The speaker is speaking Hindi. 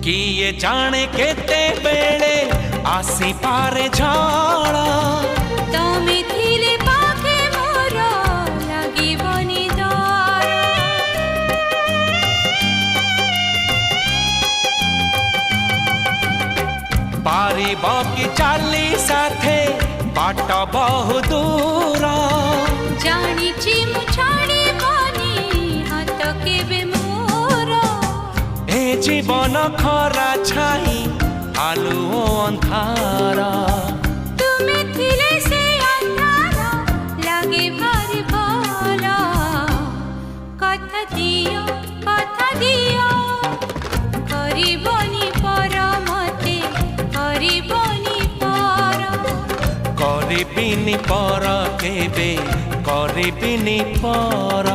किए जाने केते बेले आसी पारे झाड़ा तमे थिले पाखे मोर लागिबनी डर पारिब कि चाली साथे बाट बहु दूर जानिछि मु छाड़िबनी हाथ केबे मोर ए जीवन खरा छाई आलु अंधारा तुमे थिले से अंधारा लागे भारी भल कथा दियो करिबनी पर मते करिबनी पर करिबिनी पर केबे करिबिनी पर।